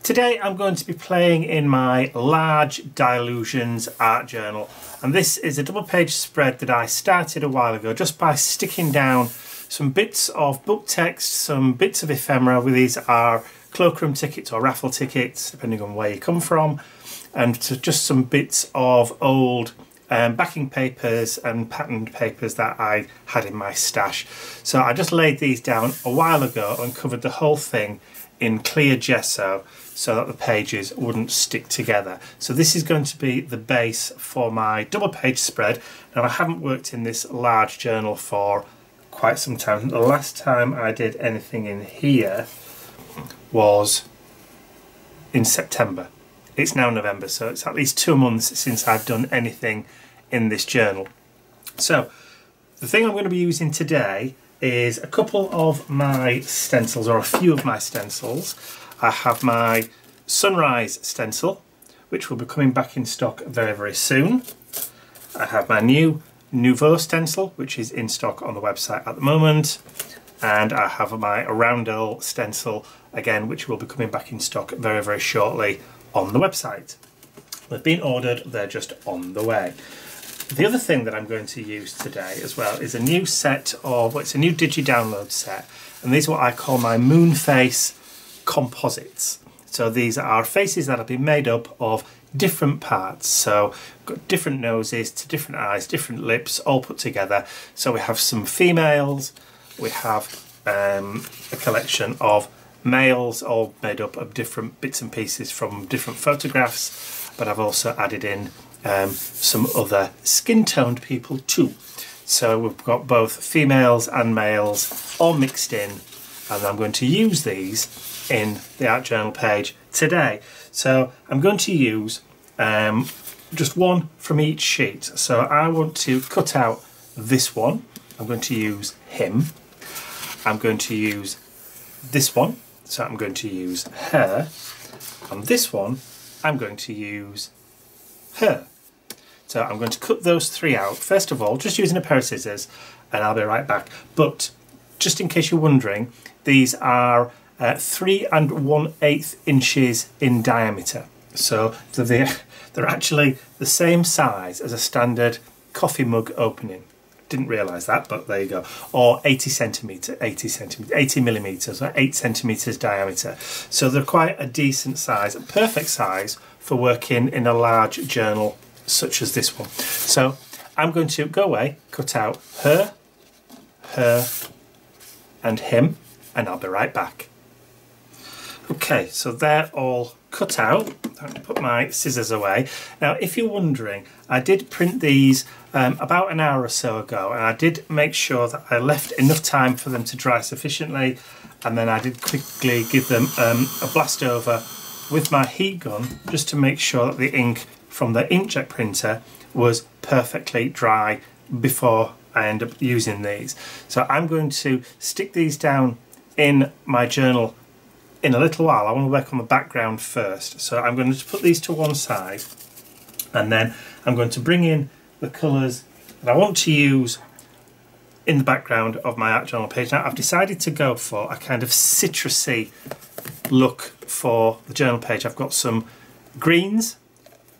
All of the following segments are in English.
Today I'm going to be playing in my Large Dilutions art journal, and this is a double page spread that I started a while ago just by sticking down some bits of book text, some bits of ephemera. These are cloakroom tickets or raffle tickets depending on where you come from, and just some bits of old backing papers and patterned papers that I had in my stash. So I just laid these down a while ago and covered the whole thing in clear gesso so that the pages wouldn't stick together. So this is going to be the base for my double page spread. Now, I haven't worked in this large journal for quite some time. The last time I did anything in here was in September. It's now November, so it's at least 2 months since I've done anything in this journal. So the thing I'm going to be using today is a couple of my stencils, or a few of my stencils. I have my Sunrise stencil, which will be coming back in stock very, very soon. I have my new Nouveau stencil, which is in stock on the website at the moment. And I have my Roundel stencil, again, which will be coming back in stock very, very shortly on the website. They've been ordered, they're just on the way. The other thing that I'm going to use today as well is a new set of, well, it's a new digi-download set, and these are what I call my Moonface composites. So these are faces that have been made up of different parts. So got different noses to different eyes, different lips, all put together. So we have some females, we have a collection of males, all made up of different bits and pieces from different photographs, but I've also added in some other skin-toned people too. So we've got both females and males all mixed in, and I'm going to use these in the art journal page today. So I'm going to use just one from each sheet. So I want to cut out this one. I'm going to use him. I'm going to use this one. So I'm going to use her. On this one, I'm going to use her. So I'm going to cut those three out. First of all, just using a pair of scissors, and I'll be right back. But just in case you're wondering, these are 3 1/8 inches in diameter. So they're actually the same size as a standard coffee mug opening. Didn't realise that, but there you go. Or 80 millimetres, or 8 centimetres diameter. So they're quite a decent size, a perfect size for working in a large journal such as this one. So I'm going to go away, cut out her, her, and him, and I'll be right back. Okay, so they're all cut out. I'll put my scissors away. Now, if you're wondering, I did print these about an hour or so ago, and I did make sure that I left enough time for them to dry sufficiently, and then I did quickly give them a blast over with my heat gun just to make sure that the ink from the inkjet printer was perfectly dry before I end up using these. So I'm going to stick these down in my journal in a little while. I want to work on the background first. So I'm going to put these to one side, and then I'm going to bring in the colours that I want to use in the background of my art journal page. Now, I've decided to go for a kind of citrusy look for the journal page. I've got some greens,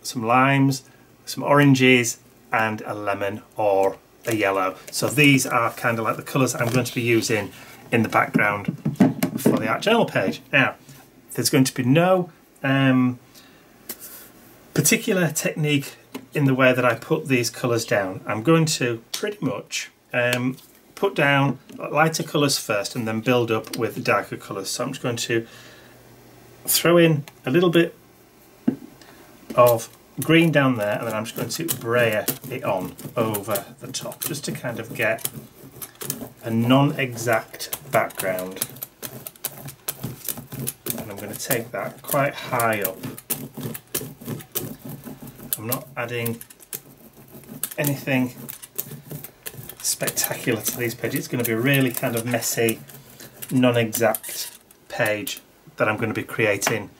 some limes, some oranges, and a lemon or a yellow. So these are kind of like the colours I'm going to be using in the background for the art journal page. Now, there's going to be no particular technique in the way that I put these colours down. I'm going to pretty much put down lighter colours first and then build up with darker colours. So I'm just going to throw in a little bit of green down there, and then I'm just going to brayer it on over the top just to kind of get a non-exact background. And I'm going to take that quite high up. I'm not adding anything spectacular to these pages. It's going to be a really kind of messy, non-exact page that I'm going to be creating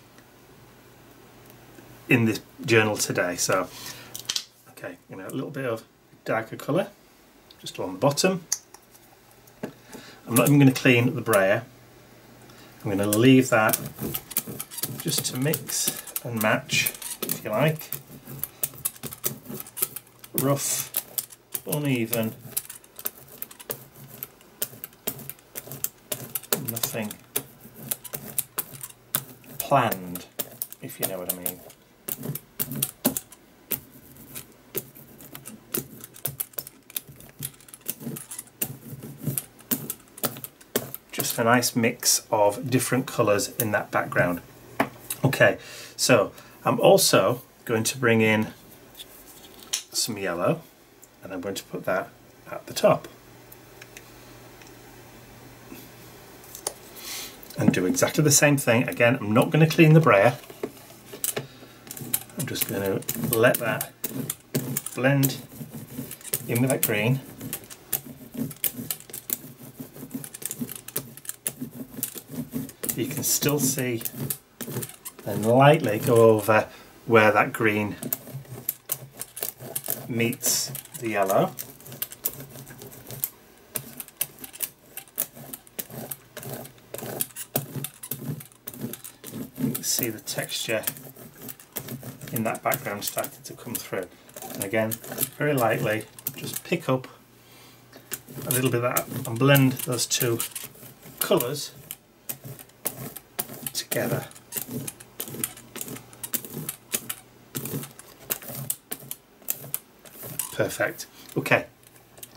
in this journal today. So, okay, a little bit of darker colour just along the bottom. I'm not even going to clean the brayer. I'm going to leave that just to mix and match, if you like. Rough, uneven, nothing planned, if you know what I mean. Just a nice mix of different colours in that background. Okay, so I'm also going to bring in some yellow, and I'm going to put that at the top. And do exactly the same thing. Again, I'm not going to clean the brayer. I'm just going to let that blend in with that green. You can still see and lightly go over where that green meets the yellow. You can see the texture in that background starting to come through. And again, very lightly, just pick up a little bit of that and blend those two colours together. Perfect. Okay,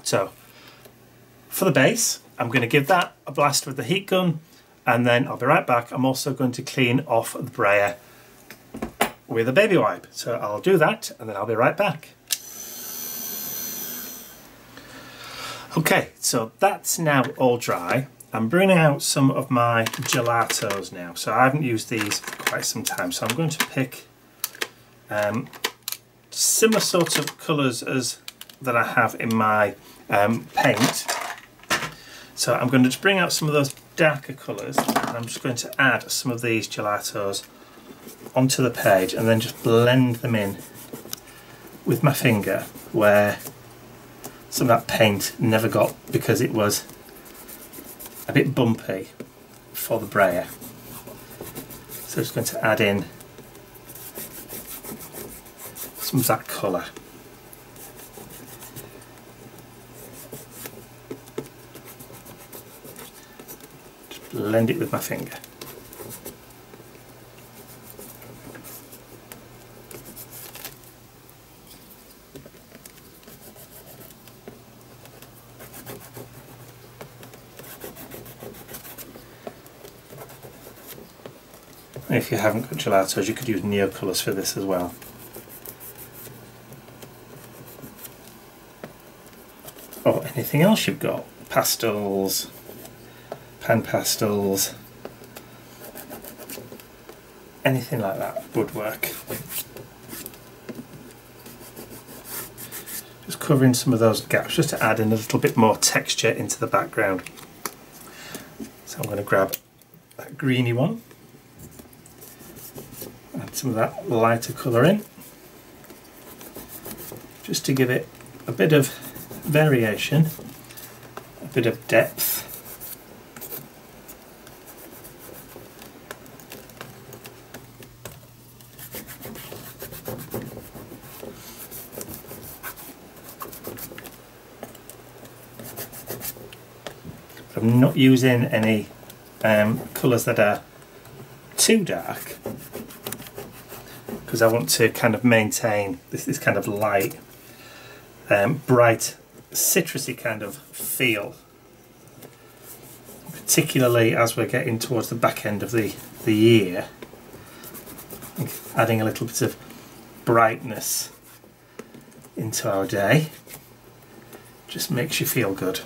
so for the base, I'm going to give that a blast with the heat gun, and then I'll be right back. I'm also going to clean off the brayer with a baby wipe. So I'll do that and then I'll be right back. Okay, so that's now all dry. I'm bringing out some of my gelatos now. So I haven't used these for quite some time. So I'm going to pick similar sorts of colours as that I have in my paint. So I'm going to just bring out some of those darker colours, and I'm just going to add some of these gelatos onto the page and then just blend them in with my finger where some of that paint never got because it was a bit bumpy for the brayer. So I'm just going to add in some of that colour. Just blend it with my finger. If you haven't got gelatos, you could use Neo colours for this as well. Or anything else you've got. Pastels, pan pastels, anything like that would work. Just covering some of those gaps just to add in a little bit more texture into the background. So I'm going to grab that greeny one. Add some of that lighter colour in, just to give it a bit of variation, a bit of depth. But I'm not using any colours that are too dark, because I want to kind of maintain this kind of light, bright, citrusy kind of feel, particularly as we're getting towards the back end of the year. Adding a little bit of brightness into our day just makes you feel good.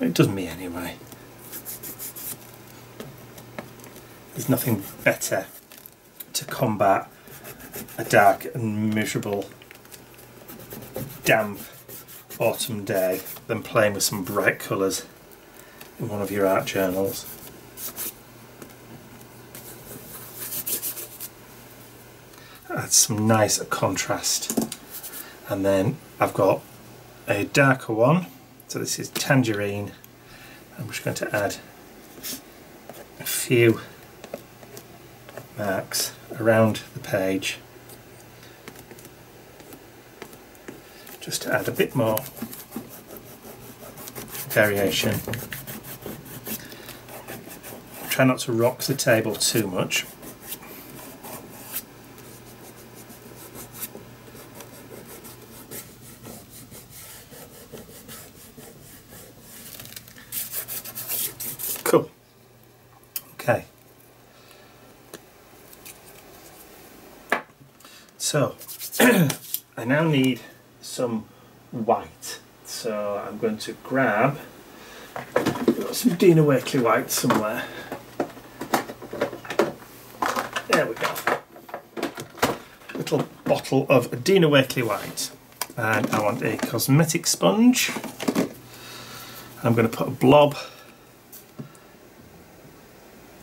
It does me anyway. There's nothing better to combat a dark and miserable, damp autumn day than playing with some bright colours in one of your art journals. Adds some nice contrast. And then I've got a darker one, so this is tangerine. I'm just going to add a few marks around the page, just to add a bit more variation. Try not to rock the table too much. Cool. Okay. So I now need some white. So I'm going to grab, I've got some Dina Wakley white somewhere. There we go. Little bottle of Dina Wakley white. And I want a cosmetic sponge. I'm going to put a blob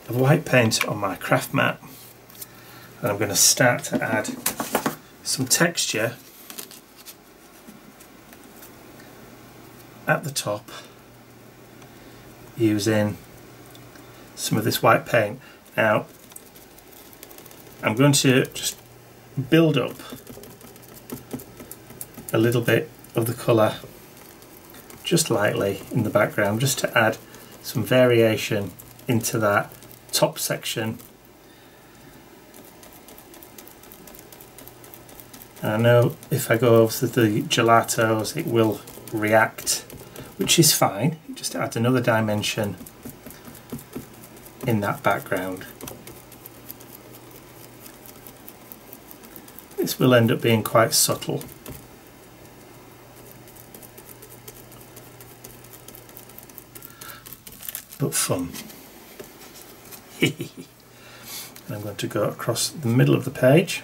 of white paint on my craft mat. And I'm going to start to add some texture at the top using some of this white paint. Now I'm going to just build up a little bit of the colour just lightly in the background, just to add some variation into that top section. And I know if I go over to the gelatos it will react, which is fine. It just adds another dimension in that background. This will end up being quite subtle. But fun. And I'm going to go across the middle of the page.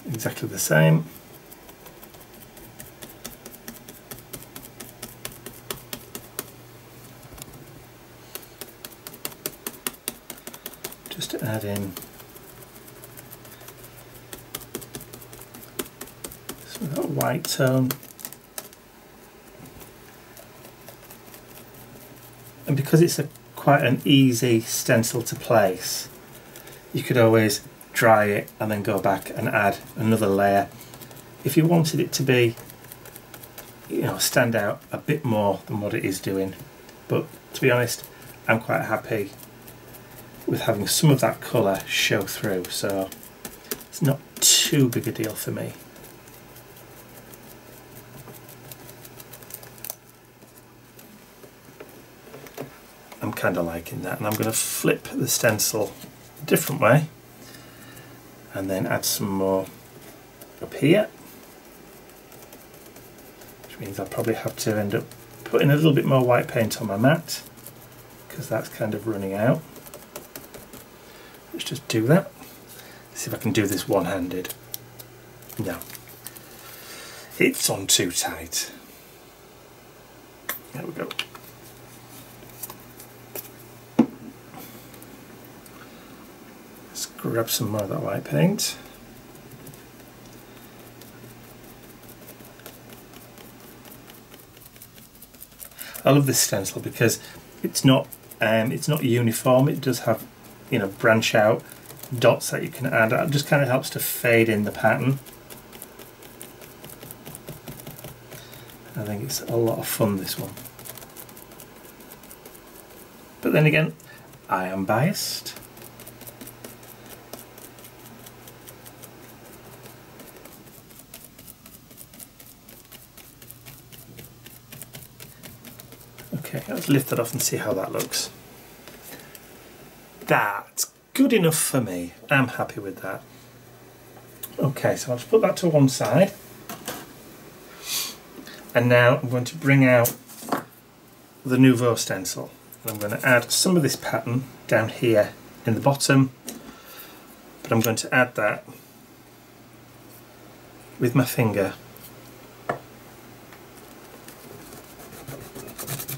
Exactly the same. Just to add in some of that white tone. And because it's quite an easy stencil to place, you could always dry it and then go back and add another layer if you wanted it to be, you know, stand out a bit more than what it is doing. But to be honest, I'm quite happy with having some of that colour show through, so it's not too big a deal for me. I'm kind of liking that, and I'm going to flip the stencil a different way and then add some more up here, which means I'll probably have to end up putting a little bit more white paint on my mat because that's kind of running out. Let's just do that. See if I can do this one-handed. No, it's on too tight. There we go. Let's grab some more of that white paint. I love this stencil because it's not uniform. It does have, you know, branch out dots that you can add. It just kind of helps to fade in the pattern. I think it's a lot of fun, this one. But then again, I am biased. Okay, let's lift that off and see how that looks. That's good enough for me. I'm happy with that. Okay, so I'll just put that to one side. And now I'm going to bring out the Nouveau stencil. And I'm going to add some of this pattern down here in the bottom. But I'm going to add that with my finger.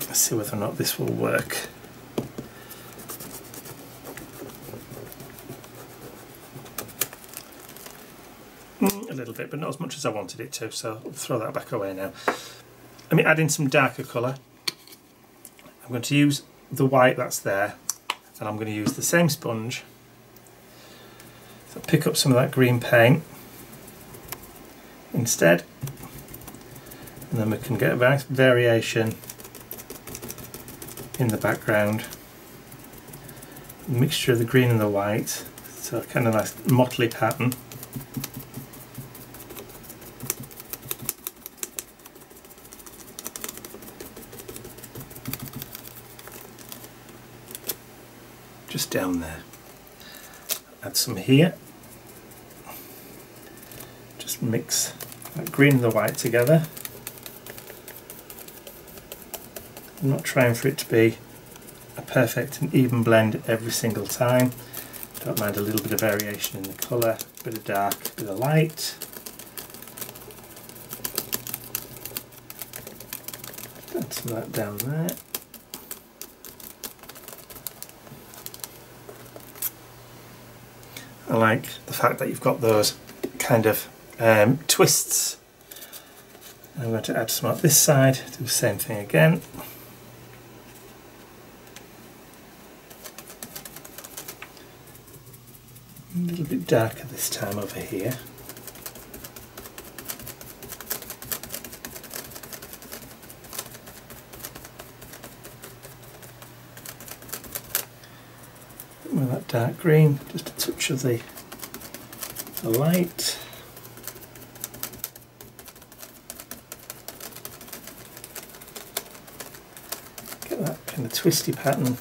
Let's see whether or not this will work. A little bit, but not as much as I wanted it to, so I'll throw that back away now. Let me add in some darker colour. I'm going to use the white that's there, and I'm going to use the same sponge So pick up some of that green paint instead, and then we can get a nice variation in the background. A mixture of the green and the white, so kind of nice motley pattern. Just down there. Add some here. Just mix that green and the white together. I'm not trying for it to be a perfect and even blend every single time. Don't mind a little bit of variation in the colour, a bit of dark, a bit of light. Add some of that down there. I like the fact that you've got those kind of twists. I'm going to add some on this side, do the same thing again. A little bit darker this time over here. With that dark green, just a touch of the light. Get that kind of twisty pattern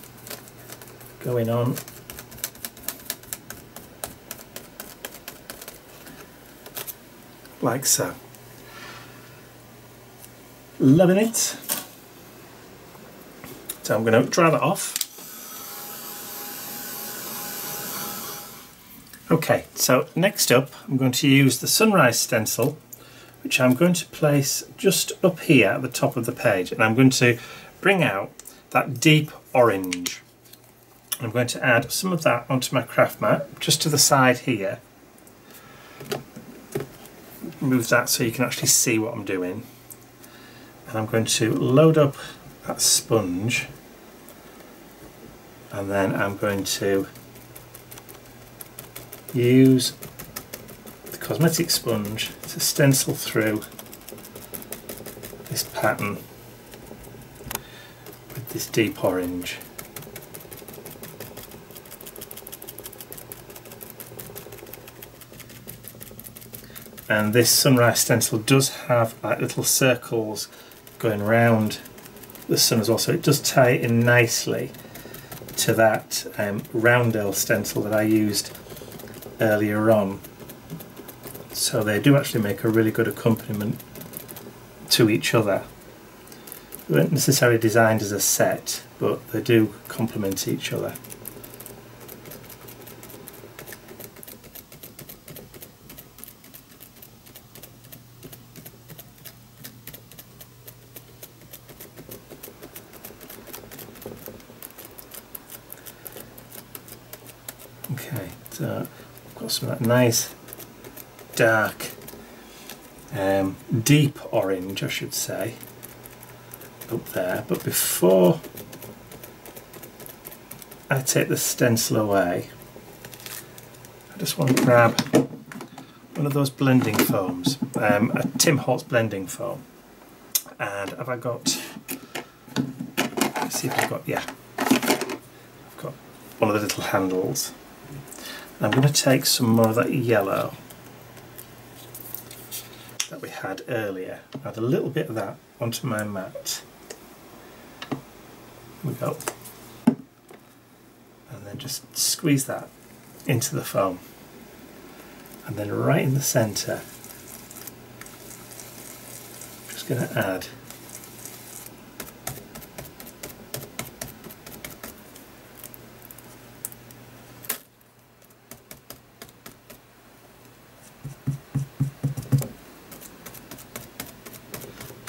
going on. Like so. Loving it. So I'm going to dry that off. Okay, so next up I'm going to use the sunrise stencil, which I'm going to place just up here at the top of the page, and I'm going to bring out that deep orange. I'm going to add some of that onto my craft mat, just to the side here. Move that so you can actually see what I'm doing. And I'm going to load up that sponge, and then I'm going to use the cosmetic sponge to stencil through this pattern with this deep orange. And this sunrise stencil does have like little circles going round the sun as well, so it does tie in nicely to that roundel stencil that I used earlier on. So they do actually make a really good accompaniment to each other. They weren't necessarily designed as a set, but they do complement each other. Okay, so I've got some of that nice dark, deep orange, I should say, up there. But before I take the stencil away, I just want to grab one of those blending foams, a Tim Holtz blending foam. And have I got, let's see if I've got, yeah, I've got one of the little handles. I'm going to take some more of that yellow that we had earlier, add a little bit of that onto my mat. Here we go. And then just squeeze that into the foam. And then right in the centre, I'm just going to add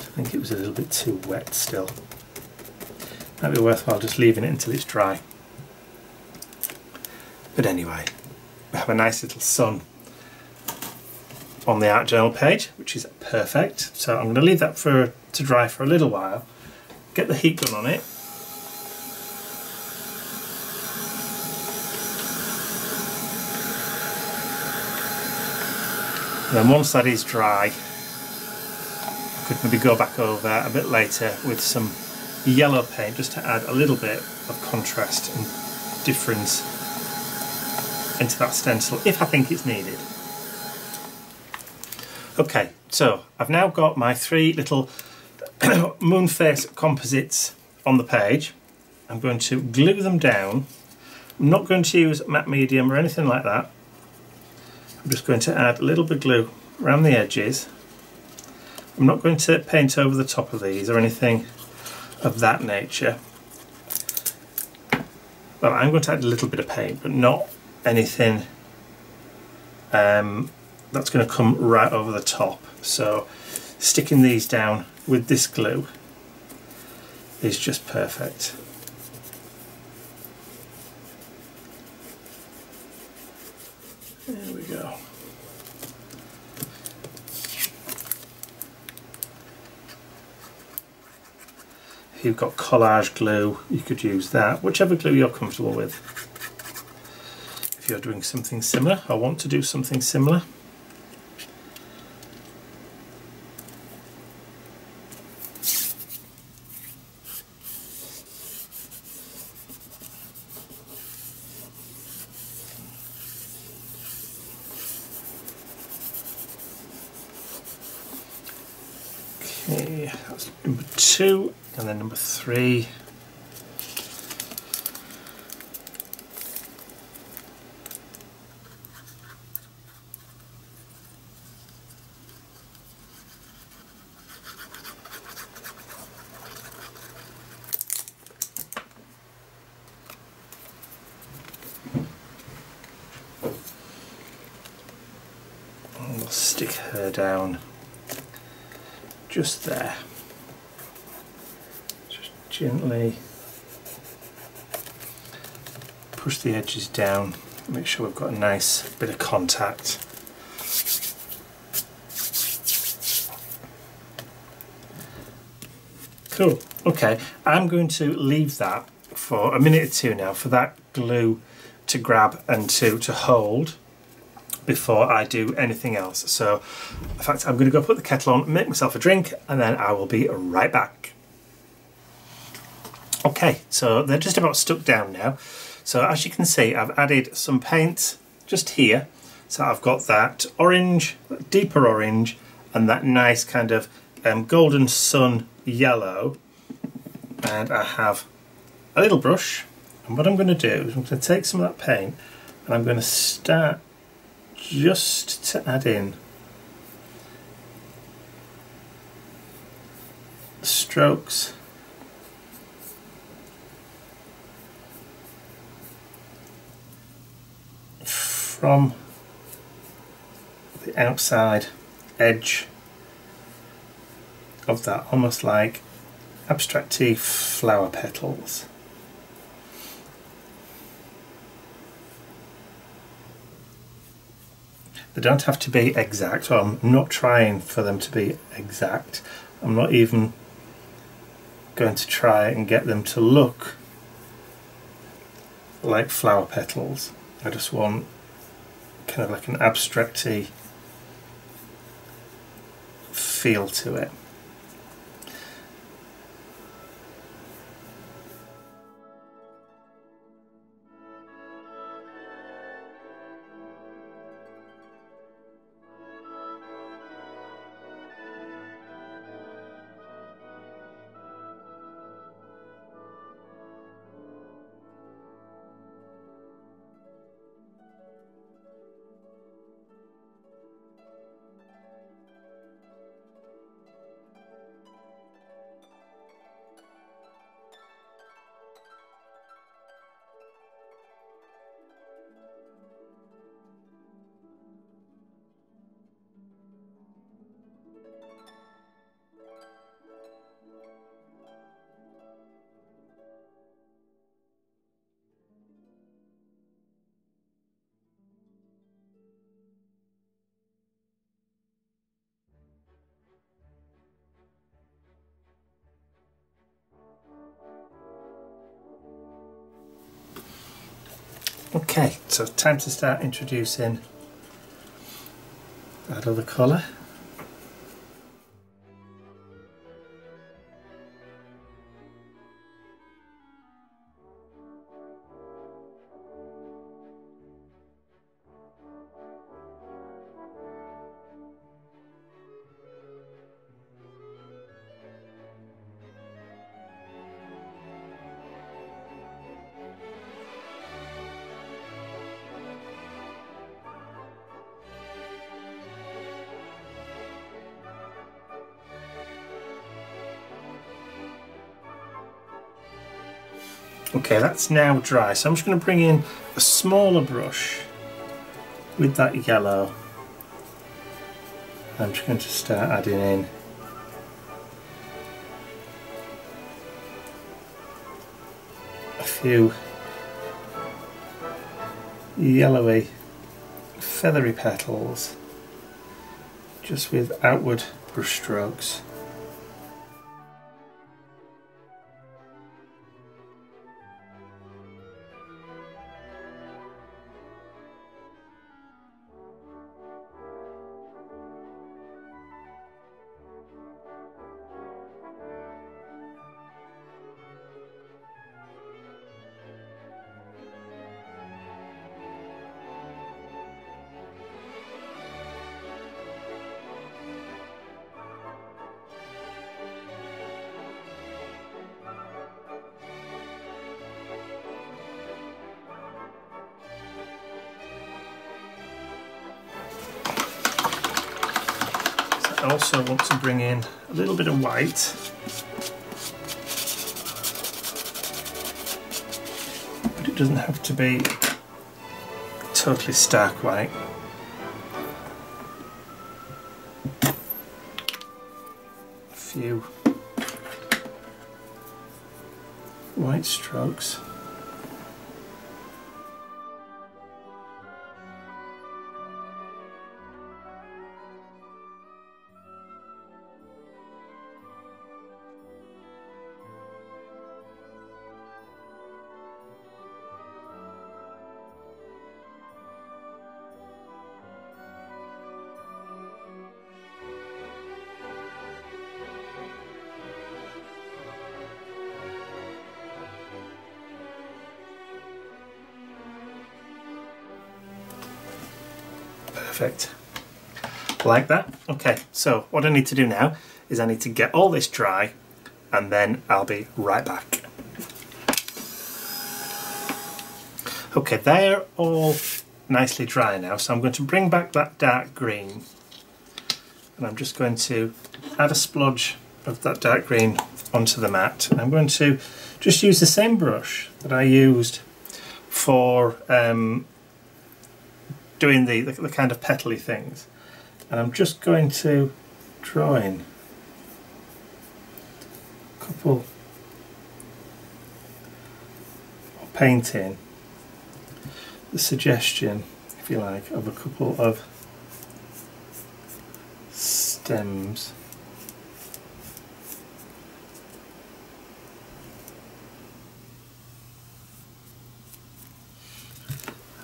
I think it was a little bit too wet still. Might be worthwhile just leaving it until it's dry. But anyway, we have a nice little sun on the art journal page, which is perfect. So I'm going to leave that to dry for a little while, get the heat gun on it, And then once that is dry, I could maybe go back over a bit later with some yellow paint just to add a little bit of contrast and difference into that stencil if I think it's needed. Okay, so I've now got my 3 little moon face composites on the page. I'm going to glue them down. I'm not going to use matte medium or anything like that. I'm just going to add a little bit of glue around the edges. I'm not going to paint over the top of these or anything of that nature. Well, I'm going to add a little bit of paint, but not anything that's going to come right over the top. So sticking these down with this glue is just perfect. There we go. If you've got collage glue, you could use that, whichever glue you're comfortable with. If you're doing something similar, or want to do something similar. Okay, that's number 2, and then number 3. And we'll stick her down just there. Just gently push the edges down, make sure we've got a nice bit of contact. Cool. Okay, I'm going to leave that for a minute or 2 now for that glue to grab and to hold before I do anything else. So in fact, I'm going to go put the kettle on, make myself a drink, and then I will be right back. Okay, so they're just about stuck down now. So as you can see, I've added some paint just here. So I've got that orange, that deeper orange, and that nice kind of golden sun yellow. And I have a little brush, and what I'm going to do is I'm going to take some of that paint and I'm going to start just to add in strokes from the outside edge of that, almost like abstracty flower petals. They don't have to be exact, or I'm not trying for them to be exact. I'm not even going to try and get them to look like flower petals. I just want kind of like an abstracty feel to it. Okay, so time to start introducing a that other colour. Okay, that's now dry, so I'm just going to bring in a smaller brush with that yellow. I'm just going to start adding in a few yellowy feathery petals just with outward brush strokes. I also want to bring in a little bit of white. But it doesn't have to be totally stark white. A few white strokes. Perfect. Like that. Okay, so what I need to do now is I need to get all this dry and then I'll be right back. Okay, they're all nicely dry now, so I'm going to bring back that dark green and I'm just going to add a splodge of that dark green onto the mat. I'm going to just use the same brush that I used for doing the kind of petally things, and I'm just going to draw in a couple, or paint in the suggestion, if you like, of a couple of stems.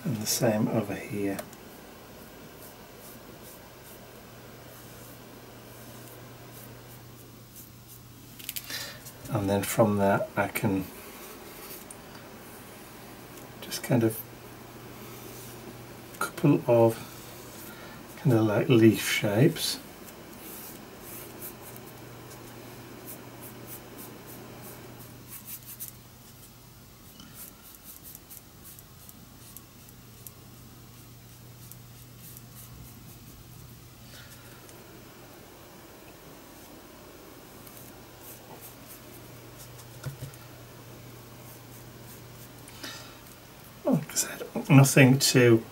And the same over here. And then from that I can just kind of couple of kind of like leaf shapes. Like I said, nothing too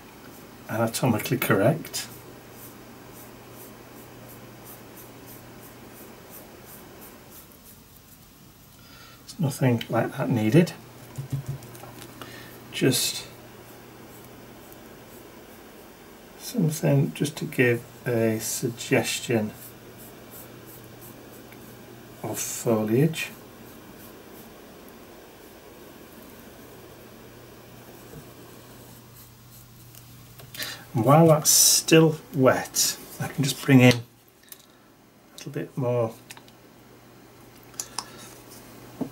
anatomically correct. There's nothing like that needed. Just something just to give a suggestion of foliage. And while that's still wet, I can just bring in a little bit more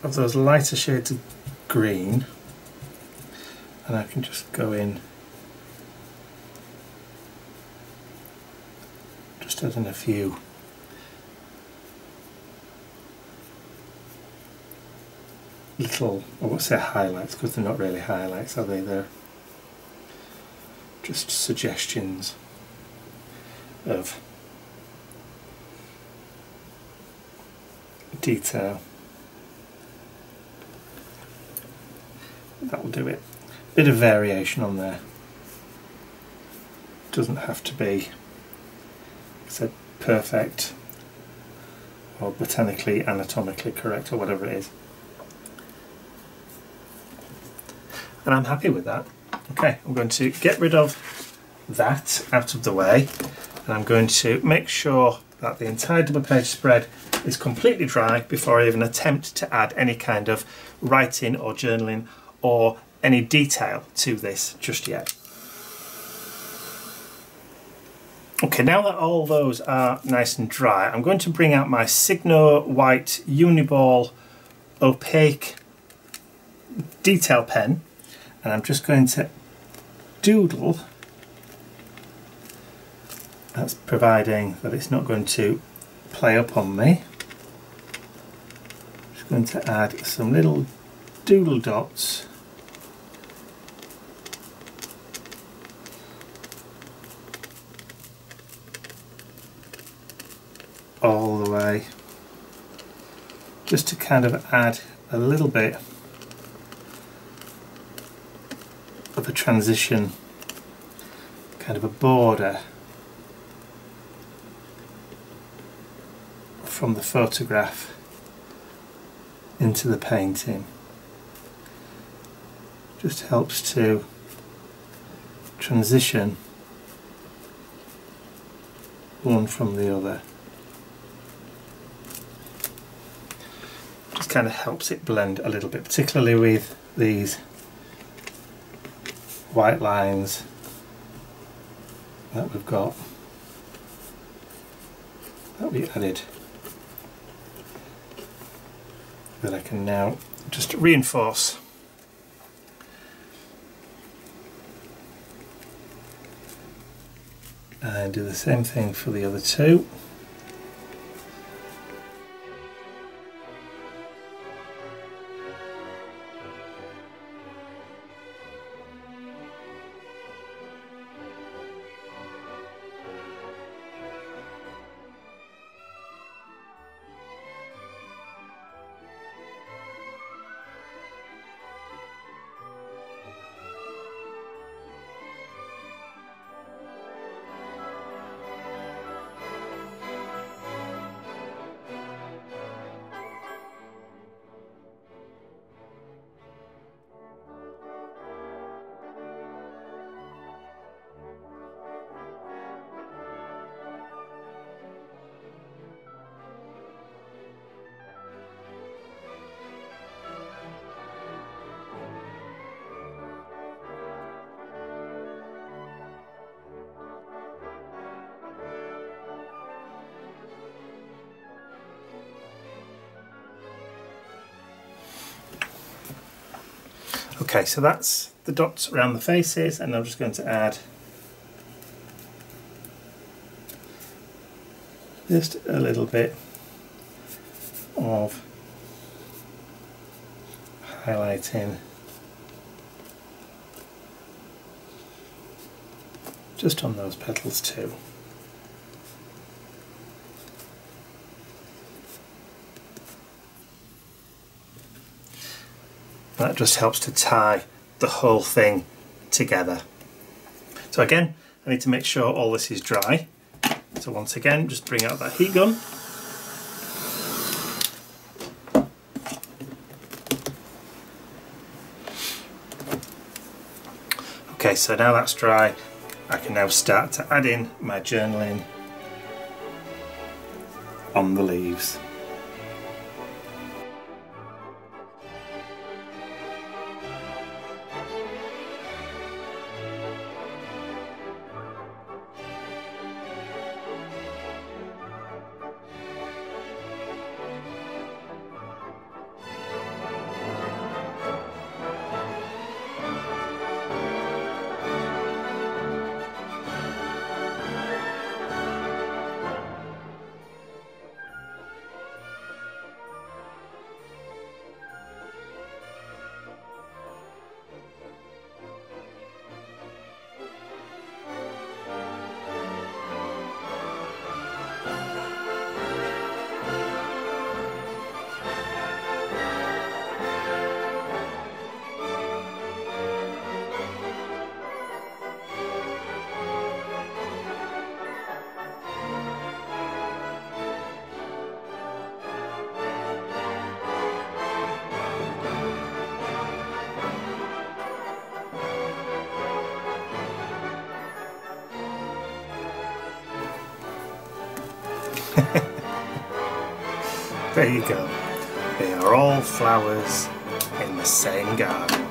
of those lighter shades of green, and I can just go in, just adding a few little, I won't say highlights because they're not really highlights, are they? They're just suggestions of detail. That will do it. Bit of variation on there. Doesn't have to be, like I said, perfect or botanically, anatomically correct or whatever it is. And I'm happy with that. Okay, I'm going to get rid of that out of the way, and I'm going to make sure that the entire double page spread is completely dry before I even attempt to add any kind of writing or journaling or any detail to this just yet. Okay, now that all those are nice and dry, I'm going to bring out my Signo White Uniball Opaque Detail Pen, and I'm just going to doodle. That's providing that it's not going to play up on me. Just going to add some little doodle dots all the way, just to kind of add a little bit of a transition, kind of a border from the photograph into the painting. Just helps to transition one from the other. Just kind of helps it blend a little bit, particularly with these white lines that we've got, that we added, that I can now just reinforce. And do the same thing for the other two. Okay, so that's the dots around the faces, and I'm just going to add just a little bit of highlighting just on those petals too. That just helps to tie the whole thing together. So again, I need to make sure all this is dry. So once again, just bring out that heat gun. Okay, so now that's dry, I can now start to add in my journaling on the leaves. There you go. They are all flowers in the same garden.